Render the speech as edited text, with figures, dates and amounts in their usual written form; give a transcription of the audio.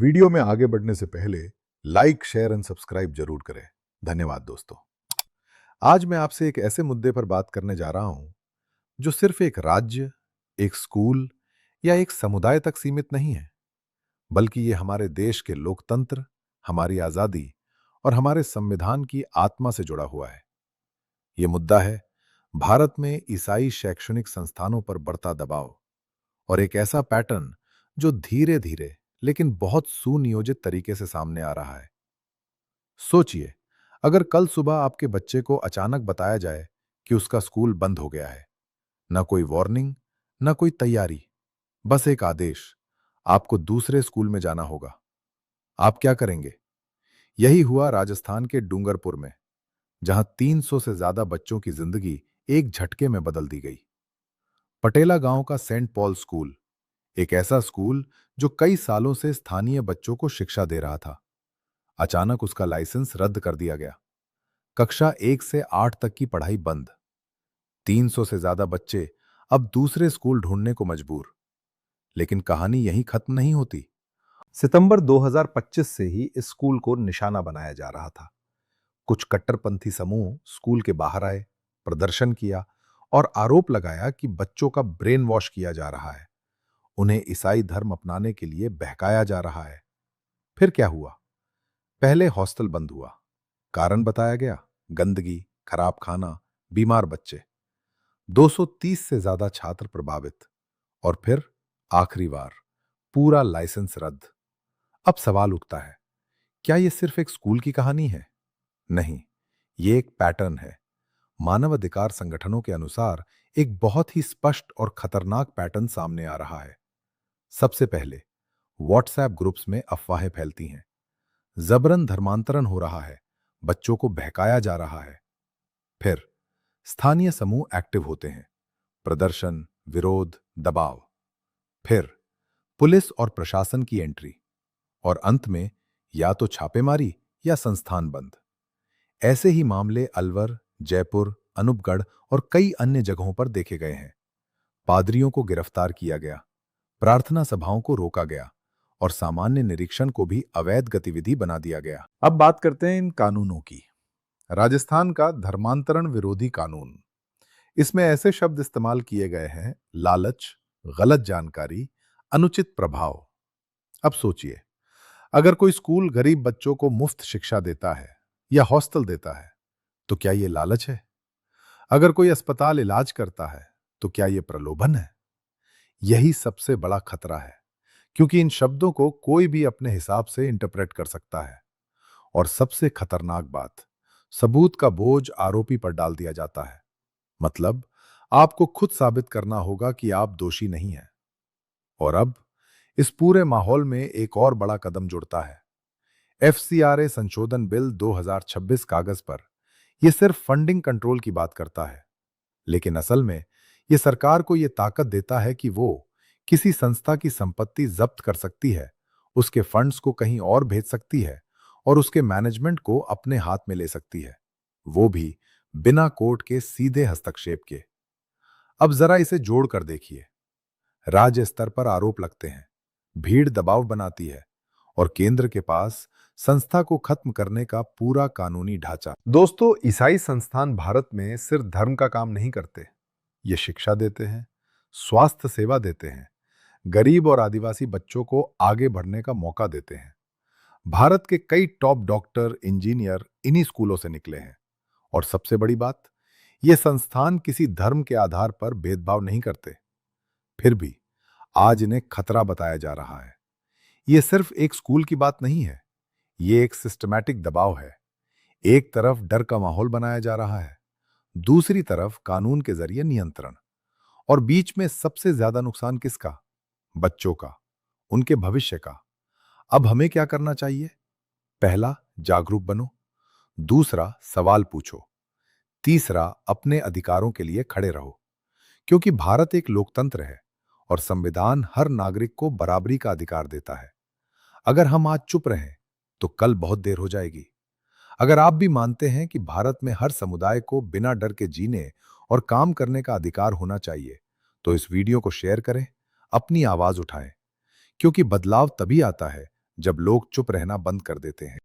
Video में आगे बढ़ने से पहले लाइक, शेयर एंड सब्सक्राइब जरूर करें। धन्यवाद दोस्तों। आज मैं आपसे एक ऐसे मुद्दे पर बात करने जा रहा हूं जो सिर्फ एक राज्य, एक स्कूल या एक समुदाय तक सीमित नहीं है, बल्कि ये हमारे देश के लोकतंत्र, हमारी आजादी और हमारे संविधान की आत्मा से जुड़ा हुआ है। ये मुद्दा है भारत में ईसाई शैक्षणिक संस्थानों पर बढ़ता दबाव और एक ऐसा पैटर्न जो धीरे धीरे लेकिन बहुत सुनियोजित तरीके से सामने आ रहा है। सोचिए, अगर कल सुबह आपके बच्चे को अचानक बताया जाए कि उसका स्कूल बंद हो गया है, ना कोई वार्निंग, ना कोई तैयारी, बस एक आदेश, आपको दूसरे स्कूल में जाना होगा, आप क्या करेंगे? यही हुआ राजस्थान के डूंगरपुर में, जहां 300 से ज्यादा बच्चों की जिंदगी एक झटके में बदल दी गई। पटेला गांव का सेंट पॉल स्कूल, एक ऐसा स्कूल जो कई सालों से स्थानीय बच्चों को शिक्षा दे रहा था, अचानक उसका लाइसेंस रद्द कर दिया गया। कक्षा 1 से 8 तक की पढ़ाई बंद। 300 से ज्यादा बच्चे अब दूसरे स्कूल ढूंढने को मजबूर। लेकिन कहानी यहीं खत्म नहीं होती। सितंबर 2025 से ही इस स्कूल को निशाना बनाया जा रहा था। कुछ कट्टरपंथी समूह स्कूल के बाहर आए, प्रदर्शन किया और आरोप लगाया कि बच्चों का ब्रेन वॉश किया जा रहा है, उन्हें ईसाई धर्म अपनाने के लिए बहकाया जा रहा है। फिर क्या हुआ? पहले हॉस्टल बंद हुआ। कारण बताया गया, गंदगी, खराब खाना, बीमार बच्चे। 230 से ज्यादा छात्र प्रभावित। और फिर आखिरी बार पूरा लाइसेंस रद्द। अब सवाल उठता है, क्या यह सिर्फ एक स्कूल की कहानी है? नहीं, ये एक पैटर्न है। मानवाधिकार संगठनों के अनुसार एक बहुत ही स्पष्ट और खतरनाक पैटर्न सामने आ रहा है। सबसे पहले व्हाट्सएप ग्रुप्स में अफवाहें फैलती हैं, जबरन धर्मांतरण हो रहा है, बच्चों को बहकाया जा रहा है। फिर स्थानीय समूह एक्टिव होते हैं, प्रदर्शन, विरोध, दबाव। फिर पुलिस और प्रशासन की एंट्री। और अंत में या तो छापेमारी या संस्थान बंद। ऐसे ही मामले अलवर, जयपुर, अनूपगढ़ और कई अन्य जगहों पर देखे गए हैं। पादरियों को गिरफ्तार किया गया, प्रार्थना सभाओं को रोका गया और सामान्य निरीक्षण को भी अवैध गतिविधि बना दिया गया। अब बात करते हैं इन कानूनों की। राजस्थान का धर्मांतरण विरोधी कानून। इसमें ऐसे शब्द इस्तेमाल किए गए हैं, लालच, गलत जानकारी, अनुचित प्रभाव। अब सोचिए, अगर कोई स्कूल गरीब बच्चों को मुफ्त शिक्षा देता है या हॉस्टल देता है, तो क्या यह लालच है? अगर कोई अस्पताल इलाज करता है, तो क्या यह प्रलोभन है? यही सबसे बड़ा खतरा है, क्योंकि इन शब्दों को कोई भी अपने हिसाब से इंटरप्रेट कर सकता है। और सबसे खतरनाक बात, सबूत का बोझ आरोपी पर डाल दिया जाता है। मतलब आपको खुद साबित करना होगा कि आप दोषी नहीं हैं। और अब इस पूरे माहौल में एक और बड़ा कदम जुड़ता है। एफसीआरए संशोधन बिल 2026 कागज पर यह सिर्फ फंडिंग कंट्रोल की बात करता है, लेकिन असल में यह सरकार को यह ताकत देता है कि वो किसी संस्था की संपत्ति जब्त कर सकती है, उसके फंड्स को कहीं और भेज सकती है और उसके मैनेजमेंट को अपने हाथ में ले सकती है, वो भी बिना कोर्ट के सीधे हस्तक्षेप के। अब जरा इसे जोड़कर देखिए। राज्य स्तर पर आरोप लगते हैं, भीड़ दबाव बनाती है और केंद्र के पास संस्था को खत्म करने का पूरा कानूनी ढांचा। दोस्तों, ईसाई संस्थान भारत में सिर्फ धर्म का काम नहीं करते, ये शिक्षा देते हैं, स्वास्थ्य सेवा देते हैं, गरीब और आदिवासी बच्चों को आगे बढ़ने का मौका देते हैं। भारत के कई टॉप डॉक्टर, इंजीनियर इन्हीं स्कूलों से निकले हैं। और सबसे बड़ी बात, ये संस्थान किसी धर्म के आधार पर भेदभाव नहीं करते। फिर भी आज इन्हें खतरा बताया जा रहा है। ये सिर्फ एक स्कूल की बात नहीं है, ये एक सिस्टमैटिक दबाव है। एक तरफ डर का माहौल बनाया जा रहा है, दूसरी तरफ कानून के जरिए नियंत्रण। और बीच में सबसे ज्यादा नुकसान किसका? बच्चों का, उनके भविष्य का। अब हमें क्या करना चाहिए? पहला, जागरूक बनो। दूसरा, सवाल पूछो। तीसरा, अपने अधिकारों के लिए खड़े रहो, क्योंकि भारत एक लोकतंत्र है और संविधान हर नागरिक को बराबरी का अधिकार देता है। अगर हम आज चुप रहें, तो कल बहुत देर हो जाएगी। अगर आप भी मानते हैं कि भारत में हर समुदाय को बिना डर के जीने और काम करने का अधिकार होना चाहिए, तो इस वीडियो को शेयर करें, अपनी आवाज उठाएं, क्योंकि बदलाव तभी आता है जब लोग चुप रहना बंद कर देते हैं।